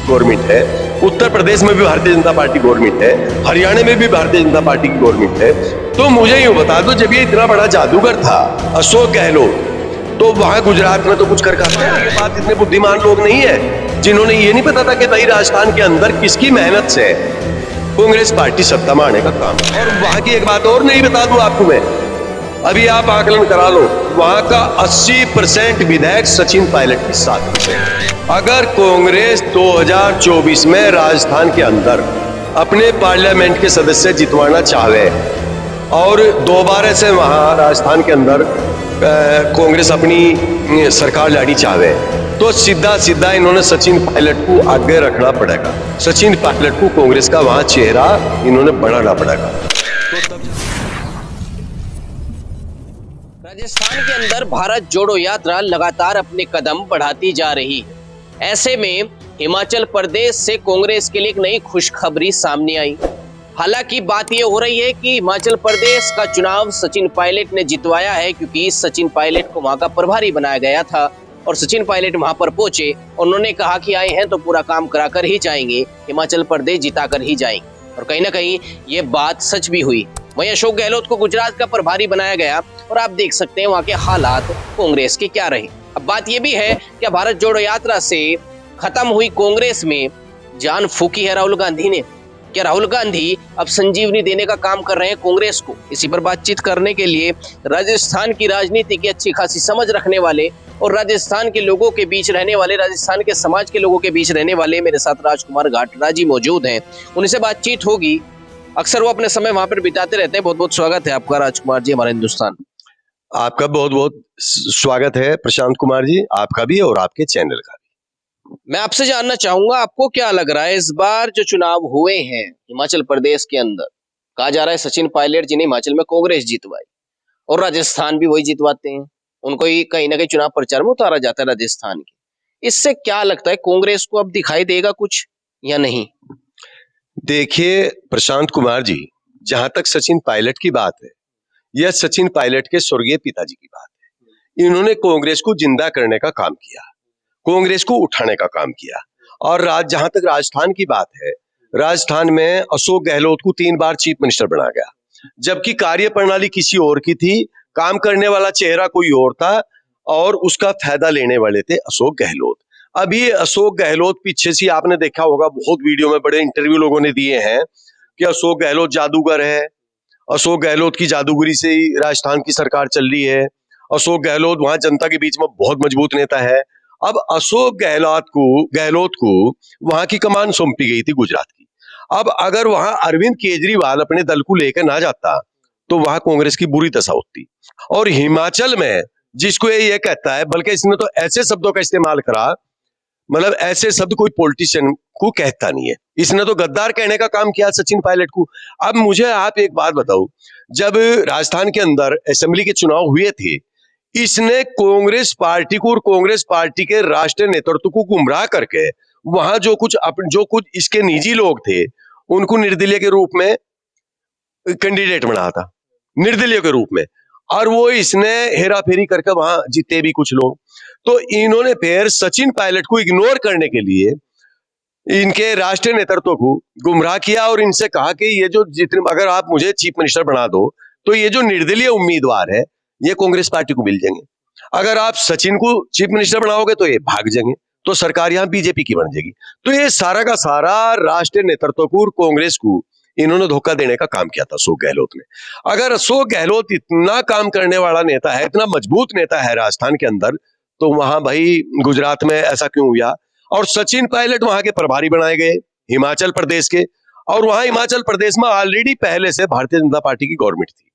Government है, उत्तर प्रदेश में भी भारतीय जनता पार्टी गवर्नमेंट है, हरियाणा में भी भारतीय जनता पार्टी की गवर्नमेंट है। तो मुझे यूं बता दो, जब ये इतना बड़ा जादूगर था अशोक गहलोत, तो वहां गुजरात में तो कुछ कर पाया? ये बात इतने बुद्धिमान लोग नहीं है जिन्होंने ये नहीं पता था कि भाई राजस्थान के अंदर किसकी मेहनत से कांग्रेस पार्टी सत्ता में आने का काम। और वहां की एक बात और नहीं बता दूं आपको मैं, अभी आप आकलन करा लो, वहां का 80% विधायक सचिन पायलट के साथ है। अगर कांग्रेस 2024 में राजस्थान के अंदर अपने पार्लियामेंट के सदस्य जितवाना चाहे और दोबारा से वहां राजस्थान के अंदर कांग्रेस अपनी सरकार लानी चाहे, तो सीधा सीधा इन्होंने सचिन पायलट को आगे रखना पड़ेगा। सचिन पायलट को कांग्रेस का वहां चेहरा इन्होंने बनाना पड़ेगा। राजस्थान के अंदर भारत जोड़ो यात्रा लगातार अपने कदम बढ़ाती जा रही है। ऐसे में हिमाचल प्रदेश से कांग्रेस के लिए एक नई खुशखबरी सामने आई। हालांकि बात यह हो रही है कि हिमाचल प्रदेश का चुनाव सचिन पायलट ने जितवाया है, क्योंकि सचिन पायलट को वहां का प्रभारी बनाया गया था और सचिन पायलट वहां पर पहुंचे। उन्होंने कहा कि आए हैं तो पूरा काम कराकर ही जाएंगे, हिमाचल प्रदेश जिताकर ही जाएंगे, और कहीं ना कहीं ये बात सच भी हुई। वहीं अशोक गहलोत को गुजरात का प्रभारी बनाया गया और आप देख सकते हैं वहां के हालात कांग्रेस के क्या रहे। अब बात यह भी है कि भारत जोड़ो यात्रा से खत्म हुई कांग्रेस में जान फूकी है राहुल गांधी ने। क्या राहुल गांधी अब संजीवनी देने का काम कर रहे हैं कांग्रेस को? इसी पर बातचीत करने के लिए राजस्थान की राजनीति की अच्छी खासी समझ रखने वाले और राजस्थान के लोगों के बीच रहने वाले, राजस्थान के समाज के लोगों के बीच रहने वाले मेरे साथ राजकुमार घाटरा जी मौजूद हैं। उनसे बातचीत होगी। अक्सर वो अपने समय वहां पर बिताते रहते हैं। बहुत बहुत स्वागत है आपका राजकुमार जी हमारे हिंदुस्तान। आपका बहुत बहुत स्वागत है प्रशांत कुमार जी, आपका भी और आपके चैनल का भी। मैं आपसे जानना चाहूंगा, आपको क्या लग रहा है इस बार जो चुनाव हुए हैं हिमाचल प्रदेश के अंदर, कहा जा रहा है सचिन पायलट जी ने हिमाचल में कांग्रेस जितवाई और राजस्थान भी वही जितवाते हैं, उनको ही कहीं ना कहीं चुनाव प्रचार में उतारा जाता है राजस्थान के। इससे क्या लगता है, कांग्रेस को अब दिखाई देगा कुछ या नहीं? देखिए प्रशांत कुमार जी, जहां तक सचिन पायलट की बात है, यह सचिन पायलट के स्वर्गीय पिताजी की बात है। इन्होंने कांग्रेस को जिंदा करने का काम किया, कांग्रेस को उठाने का काम किया। और जहां तक राजस्थान की बात है, राजस्थान में अशोक गहलोत को 3 बार चीफ मिनिस्टर बनाया गया, जबकि कार्य प्रणाली किसी और की थी, काम करने वाला चेहरा कोई और था और उसका फायदा लेने वाले थे अशोक गहलोत। अभी अशोक गहलोत पीछे से आपने देखा होगा, बहुत वीडियो में बड़े इंटरव्यू लोगों ने दिए हैं कि अशोक गहलोत जादूगर है, अशोक गहलोत की जादूगरी से ही राजस्थान की सरकार चल रही है, अशोक गहलोत वहां जनता के बीच में बहुत मजबूत नेता है। अब अशोक गहलोत को वहां की कमान सौंपी गई थी गुजरात की। अब अगर वहां अरविंद केजरीवाल अपने दल को लेकर ना जाता तो वहां कांग्रेस की बुरी दशा होती। और हिमाचल में जिसको ये कहता है, बल्कि इसने तो ऐसे शब्दों का इस्तेमाल करा, मतलब ऐसे शब्द कोई पॉलिटिशियन को कहता नहीं है, इसने तो गद्दार कहने का काम किया सचिन पायलट को। अब मुझे आप एक बात बताओ, जब राजस्थान के अंदर असेंबली के चुनाव हुए थे, इसने कांग्रेस पार्टी को और कांग्रेस पार्टी के राष्ट्रीय नेतृत्व को गुमराह करके वहां जो कुछ इसके निजी लोग थे उनको निर्दलीय के रूप में कैंडिडेट बनाया था, निर्दलीय के रूप में, और वो इसने हेरा फेरी करके वहां जीते भी कुछ लोग। तो इन्होंने फिर सचिन पायलट को इग्नोर करने के लिए इनके राष्ट्रीय नेतृत्व को गुमराह किया और इनसे कहा कि ये जो जितने, अगर आप मुझे चीफ मिनिस्टर बना दो तो ये जो निर्दलीय उम्मीदवार है ये कांग्रेस पार्टी को मिल जाएंगे, अगर आप सचिन को चीफ मिनिस्टर बनाओगे तो ये भाग जाएंगे, तो सरकार यहां बीजेपी की बन जाएगी। तो ये सारा का सारा राष्ट्रीय नेतृत्व को और कांग्रेस को इन्होंने धोखा देने का काम किया था अशोक गहलोत ने। अगर अशोक गहलोत इतना काम करने वाला नेता है, इतना मजबूत नेता है राजस्थान के अंदर, तो वहां भाई गुजरात में ऐसा क्यों हुआ? और सचिन पायलट वहां के प्रभारी बनाए गए हिमाचल प्रदेश के, और वहां हिमाचल प्रदेश में ऑलरेडी पहले से भारतीय जनता पार्टी की गवर्नमेंट थी,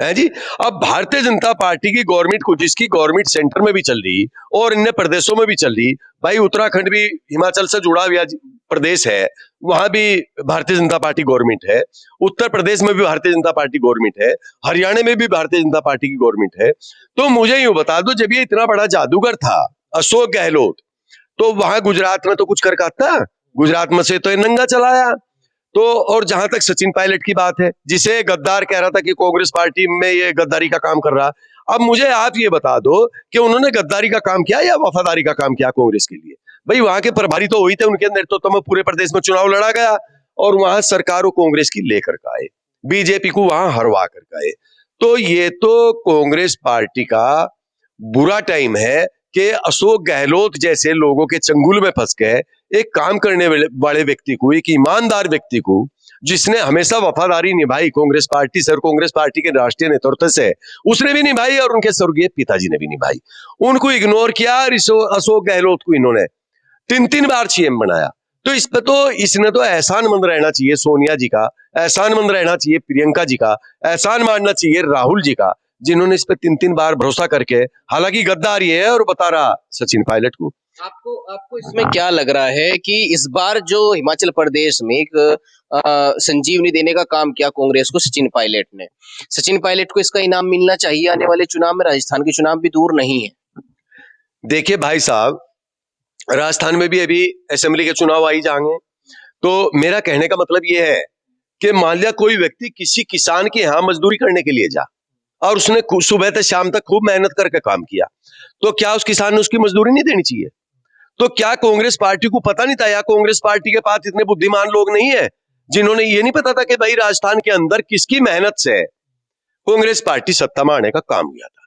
है जी। अब भारतीय जनता पार्टी की गवर्नमेंट को, जिसकी गवर्नमेंट सेंटर में भी चल रही और अन्य प्रदेशों में भी चल रही, भाई उत्तराखंड भी हिमाचल से जुड़ा हुआ प्रदेश है, वहां भी भारतीय जनता पार्टी गवर्नमेंट है, उत्तर प्रदेश में भी भारतीय जनता पार्टी गवर्नमेंट है, हरियाणा में भी भारतीय जनता पार्टी की गवर्नमेंट है। तो मुझे यूं बता दो, जब ये इतना बड़ा जादूगर था अशोक गहलोत, तो वहां गुजरात में तो कुछ कर था, गुजरात में से तो ये नंगा चलाया। तो और जहां तक सचिन पायलट की बात है, जिसे गद्दार कह रहा था कि कांग्रेस पार्टी में ये गद्दारी का काम कर रहा, अब मुझे आप ये बता दो कि उन्होंने गद्दारी का काम किया या वफादारी का काम किया कांग्रेस के लिए? भाई वहां के प्रभारी तो हुई थे, उनके नेतृत्व में पूरे प्रदेश में चुनाव लड़ा गया और वहां सरकार वो कांग्रेस की लेकर के आए, बीजेपी को वहां हरवा कर आए। तो ये तो कांग्रेस पार्टी का बुरा टाइम है कि अशोक गहलोत जैसे लोगों के चंगुल में फंस गए। एक काम करने वाले व्यक्ति को, एक ईमानदार व्यक्ति को, जिसने हमेशा वफादारी निभाई कांग्रेस पार्टी से और कांग्रेस पार्टी के राष्ट्रीय नेतृत्व से, उसने भी निभाई और उनके स्वर्गीय पिताजी ने भी निभाई। उनको इग्नोर किया और अशोक गहलोत को इन्होंने 3 बार सीएम बनाया। तो इस पे तो इसने तो एहसानमंद रहना चाहिए सोनिया जी का, एहसानमंद रहना चाहिए प्रियंका जी का, एहसान मानना चाहिए राहुल जी का, जिन्होंने इस पे 3 बार भरोसा करके, हालांकि गद्दार ये है और बता रहा सचिन पायलट को। आपको आपको इसमें क्या लग रहा है कि इस बार जो हिमाचल प्रदेश में एक संजीवनी देने का काम किया कांग्रेस को सचिन पायलट ने, सचिन पायलट को इसका इनाम मिलना चाहिए आने वाले चुनाव में? राजस्थान के चुनाव भी दूर नहीं है। देखिए भाई साहब, राजस्थान में भी अभी असेंबली के चुनाव आई जाएंगे, तो मेरा कहने का मतलब यह है कि मान लिया कोई व्यक्ति किसी किसान के यहां मजदूरी करने के लिए जा और उसने सुबह से शाम तक खूब मेहनत करके काम किया, तो क्या उस किसान ने उसकी मजदूरी नहीं देनी चाहिए? तो क्या कांग्रेस पार्टी को पता नहीं था, या कांग्रेस पार्टी के पास इतने बुद्धिमान लोग नहीं है जिन्होंने ये नहीं पता था कि भाई राजस्थान के अंदर किसकी मेहनत से कांग्रेस पार्टी सत्ता में आने का काम किया था,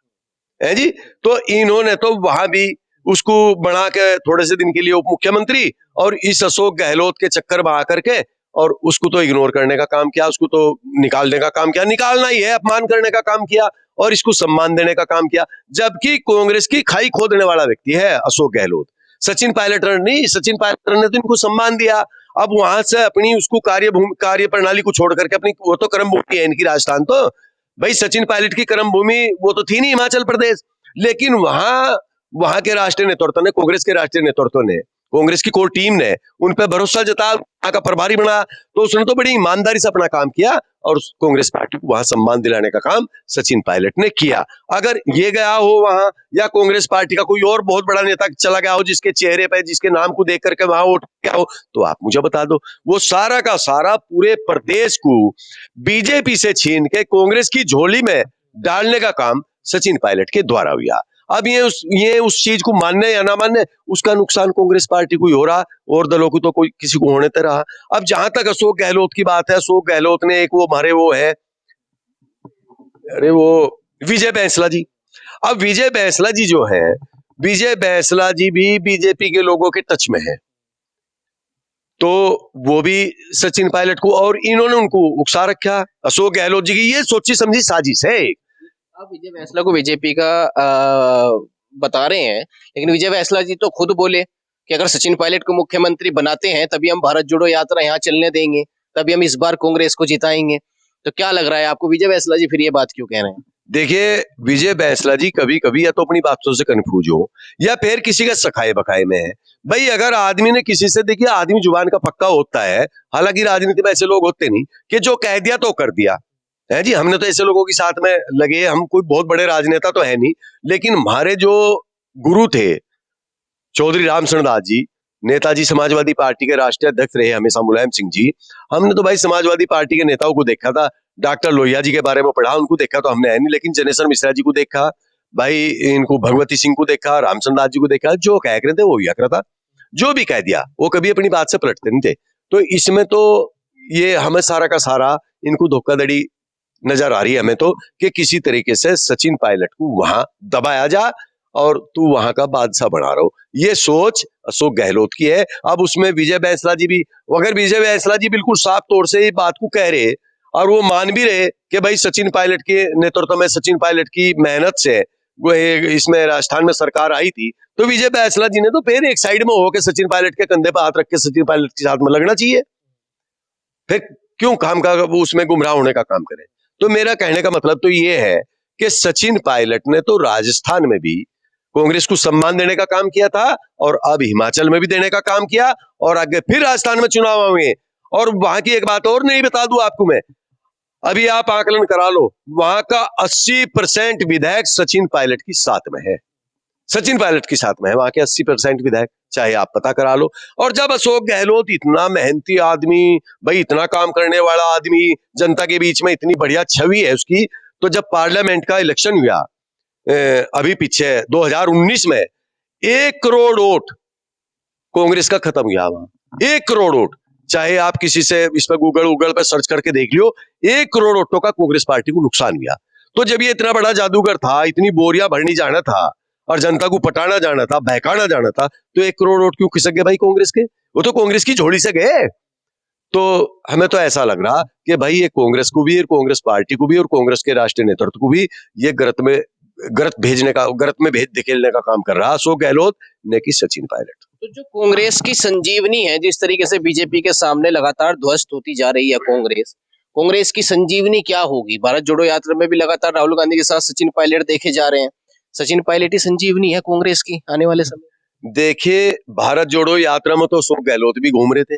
है जी? तो इन्होंने तो वहां भी उसको बना के थोड़े से दिन के लिए उप मुख्यमंत्री और इस अशोक गहलोत के चक्कर में आकर के और उसको तो इग्नोर करने का काम किया, उसको तो निकालने का काम किया, निकालना ही है, अपमान करने का काम किया और इसको सम्मान देने का काम किया। जबकि कांग्रेस की खाई खोदने वाला व्यक्ति है अशोक गहलोत, सचिन पायलट नहीं। सचिन पायलट ने तो इनको सम्मान दिया। अब वहां से अपनी उसको कार्य प्रणाली को छोड़ करके अपनी, वो तो कर्म भूमि है इनकी राजस्थान, तो भाई सचिन पायलट की कर्म भूमि वो तो थी नहीं हिमाचल प्रदेश, लेकिन वहां के राष्ट्रीय नेतृत्व ने, कांग्रेस के राष्ट्रीय नेतृत्व ने, कांग्रेस की कोर टीम ने उन पर भरोसा जताया, वहां का प्रभारी बना, तो उसने तो बड़ी ईमानदारी से अपना काम किया और कांग्रेस पार्टी को वहां सम्मान दिलाने का काम सचिन पायलट ने किया। अगर ये गया हो वहां, या कांग्रेस पार्टी का कोई और बहुत बड़ा नेता चला गया हो जिसके चेहरे पे, जिसके नाम को देख करके वहां वोट गया हो, तो आप मुझे बता दो। वो सारा का सारा पूरे प्रदेश को बीजेपी से छीन के कांग्रेस की झोली में डालने का काम सचिन पायलट के द्वारा हुआ। अब ये उस चीज को मानने या ना मानने, उसका नुकसान कांग्रेस पार्टी को ही हो रहा और दलों को तो कोई किसी को होने तो रहा। अब जहां तक अशोक गहलोत की बात है, अशोक गहलोत ने एक वो हमारे वो है, अरे वो विजय बैंसला जी। अब विजय बैंसला जी जो है, विजय बैंसला जी भी बीजेपी के लोगों के टच में है, तो वो भी सचिन पायलट को और इन्होंने उनको उकसा रखा। अशोक गहलोत जी की ये सोची समझी साजिश है। अब विजय बैंसला को बीजेपी का बता रहे हैं, लेकिन विजय बैंसला जी तो खुद बोले कि अगर सचिन पायलट को मुख्यमंत्री बनाते हैं तभी हम भारत जोड़ो यात्रा यहाँ चलने देंगे, तभी हम इस बार कांग्रेस को जिताएंगे। तो क्या लग रहा है आपको, विजय बैंसला जी फिर ये बात क्यों कह रहे हैं? देखिए, विजय बैंसला जी कभी कभी या तो अपनी बातों से कंफ्यूज हो या फिर किसी का सखाए बखाए में है। भाई अगर आदमी ने किसी से, देखिए आदमी जुबान का पक्का होता है, हालांकि राजनीति में ऐसे लोग होते नहीं कि जो कह दिया तो कर दिया है जी। हमने तो ऐसे लोगों के साथ में लगे, हम कोई बहुत बड़े राजनेता तो है नहीं, लेकिन हमारे जो गुरु थे चौधरी रामचंद्र दास जी, नेताजी समाजवादी पार्टी के राष्ट्रीय अध्यक्ष रहे हमेशा मुलायम सिंह जी, हमने तो भाई समाजवादी पार्टी के नेताओं को देखा था। डॉक्टर लोहिया जी के बारे में पढ़ा, उनको देखा तो हमने है नहीं, लेकिन जनेश्वर मिश्रा जी को देखा, भाई इनको भगवती सिंह को देखा, रामचंद्र दास जी को देखा, जो कह रहे थे वो ही करता, जो भी कह दिया वो कभी अपनी बात से पलटते नहीं थे। तो इसमें तो ये हमें सारा का सारा इनको धोखाधड़ी नजर आ रही है हमें तो, कि किसी तरीके से सचिन पायलट को वहां दबाया जा और तू वहां का बादशाह बना रहा हो, ये सोच अशोक गहलोत की है। अब उसमें विजय बैंसला जी भी, अगर विजय बैंसला जी बिल्कुल साफ तौर से ये बात को कह रहे और वो मान भी रहे कि भाई सचिन पायलट के नेतृत्व में, सचिन पायलट की मेहनत से वो इसमें राजस्थान में सरकार आई थी, तो विजय बैंसला जी ने तो फिर एक साइड में होकर सचिन पायलट के कंधे पर हाथ रख के सचिन पायलट के साथ में लगना चाहिए, फिर क्यों काम का उसमें गुमराह होने का काम करे। तो मेरा कहने का मतलब तो ये है कि सचिन पायलट ने तो राजस्थान में भी कांग्रेस को सम्मान देने का काम किया था और अब हिमाचल में भी देने का काम किया और आगे फिर राजस्थान में चुनाव होंगे। और वहां की एक बात और नहीं बता दूं आपको मैं, अभी आप आकलन करा लो, वहां का 80% विधायक सचिन पायलट की साथ में है, सचिन पायलट के साथ में है वहां के 80% विधायक, चाहे आप पता करा लो। और जब अशोक गहलोत इतना मेहनती आदमी, भाई इतना काम करने वाला आदमी, जनता के बीच में इतनी बढ़िया छवि है उसकी, तो जब पार्लियामेंट का इलेक्शन हुआ अभी पीछे 2019 में 1 करोड़ वोट कांग्रेस का खत्म गया वहां। 1 करोड़ वोट, चाहे आप किसी से इस पर गूगल पे सर्च करके देख लियो, 1 करोड़ वोटों का कांग्रेस पार्टी को नुकसान हुआ। तो जब ये इतना बड़ा जादूगर था, इतनी बोरियां भरनी जाना था और जनता को पटाना जाना था, बहकाना जाना था, तो 1 करोड़ वोट क्यों खिसक गए भाई कांग्रेस के? वो तो कांग्रेस की झोली से गए। तो हमें तो ऐसा लग रहा कि भाई ये कांग्रेस को भी और कांग्रेस पार्टी को भी और कांग्रेस के राष्ट्रीय नेतृत्व को भी ये गलत में भेज धकेलने का काम कर रहा अशोक गहलोत ने कि सचिन पायलट। तो जो कांग्रेस की संजीवनी है, जिस तरीके से बीजेपी के सामने लगातार ध्वस्त होती जा रही है कांग्रेस की संजीवनी क्या होगी? भारत जोड़ो यात्रा में भी लगातार राहुल गांधी के साथ सचिन पायलट देखे जा रहे हैं। सचिन पायलट ही संजीवनी है कांग्रेस की आने वाले समय। देखिए, भारत जोड़ो यात्रा में तो अशोक गहलोत भी घूम रहे थे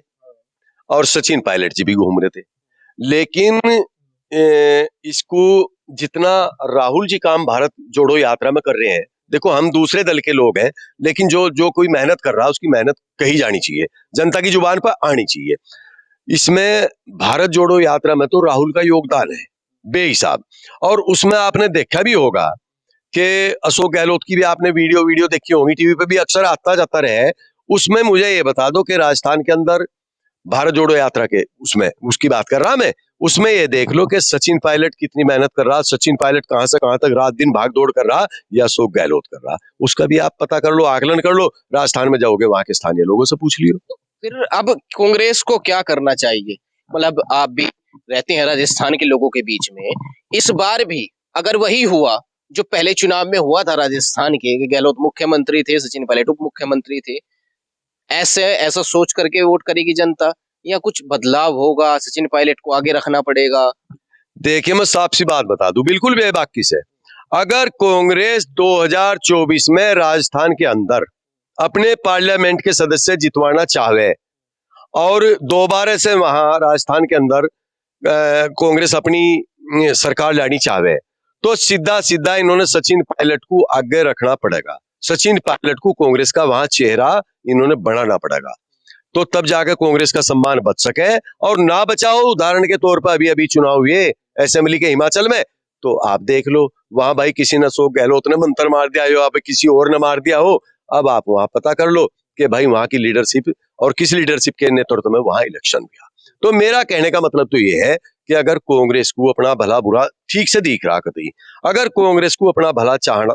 और सचिन पायलट जी भी घूम रहे थे, लेकिन इसको जितना राहुल जी काम भारत जोड़ो यात्रा में कर रहे हैं, देखो हम दूसरे दल के लोग हैं, लेकिन जो कोई मेहनत कर रहा है उसकी मेहनत कही जानी चाहिए, जनता की जुबान पर आनी चाहिए। इसमें भारत जोड़ो यात्रा में तो राहुल का योगदान है बेहिसाब, और उसमें आपने देखा भी होगा कि अशोक गहलोत की भी आपने वीडियो देखी होगी, टीवी पे भी अक्सर आता जाता रहे। उसमें मुझे ये बता दो कि राजस्थान के अंदर भारत जोड़ो यात्रा के उसमें उसकी बात कर रहा मैं, उसमें ये देख लो कि सचिन पायलट कितनी मेहनत कर रहा, सचिन पायलट कहां से कहां तक रात दिन भाग दौड़ कर रहा, या अशोक गहलोत कर रहा, उसका भी आप पता कर लो, आकलन कर लो। राजस्थान में जाओगे वहां के स्थानीय लोगों से पूछ लियो। फिर अब कांग्रेस को क्या करना चाहिए? मतलब आप भी रहते हैं राजस्थान के लोगों के बीच में, इस बार भी अगर वही हुआ जो पहले चुनाव में हुआ था राजस्थान के, गहलोत मुख्यमंत्री थे, सचिन पायलट उप मुख्यमंत्री थे, ऐसा सोच करके वोट करेगी जनता, या कुछ बदलाव होगा, सचिन पायलट को आगे रखना पड़ेगा? देखिए, मैं साफ सी बात बता दूं, बिल्कुल बेबाकी से, अगर कांग्रेस 2024 में राजस्थान के अंदर अपने पार्लियामेंट के सदस्य जितवाना चाहे और दोबारा से वहां राजस्थान के अंदर कांग्रेस अपनी सरकार लानी चाहे, तो सीधा सीधा इन्होंने सचिन पायलट को आगे रखना पड़ेगा। सचिन पायलट को कांग्रेस का वहां चेहरा इन्होंने बनाना पड़ेगा, तो तब जाकर कांग्रेस का सम्मान बच सके। और ना बचाओ, उदाहरण के तौर पर अभी अभी चुनाव हुए असेंबली के हिमाचल में, तो आप देख लो वहां भाई किसी ने अशोक गहलोत ने मंत्र मार दिया हो, अब किसी और ने मार दिया हो, अब आप वहां पता कर लो कि भाई वहां की लीडरशिप और किस लीडरशिप के नेतृत्व में वहां इलेक्शन हुआ। तो मेरा कहने का मतलब तो ये है कि अगर कांग्रेस को अपना भला बुरा ठीक से दिख रहा कभी, अगर कांग्रेस को अपना भला चाहना,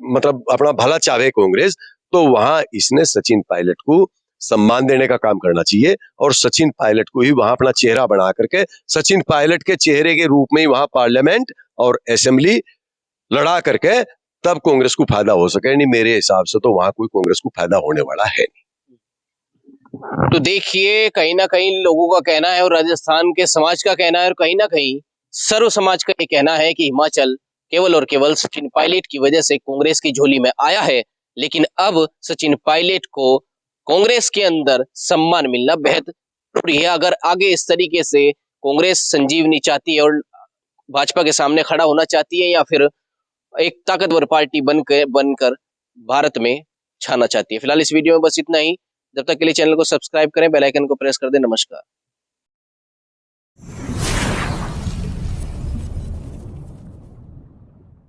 मतलब अपना भला चाहे कांग्रेस, तो वहां इसने सचिन पायलट को सम्मान देने का काम करना चाहिए और सचिन पायलट को ही वहां अपना चेहरा बना करके सचिन पायलट के चेहरे के रूप में ही वहां पार्लियामेंट और असेंबली लड़ा करके तब कांग्रेस को फायदा हो सके। नहीं, मेरे हिसाब से तो वहां कोई कांग्रेस को फायदा होने वाला है नहीं। तो देखिए, कहीं ना कहीं लोगों का कहना है और राजस्थान के समाज का कहना है और कहीं ना कहीं सर्व समाज का ये कहना है कि हिमाचल केवल और केवल सचिन पायलट की वजह से कांग्रेस की झोली में आया है, लेकिन अब सचिन पायलट को कांग्रेस के अंदर सम्मान मिलना बेहद जरूरी है। अगर आगे इस तरीके से कांग्रेस संजीवनी चाहती है और भाजपा के सामने खड़ा होना चाहती है, या फिर एक ताकतवर पार्टी बनकर भारत में छाना चाहती है। फिलहाल इस वीडियो में बस इतना ही। जब तक के लिए चैनल को सब्सक्राइब करें, बेल आइकन को प्रेस कर दें। नमस्कार।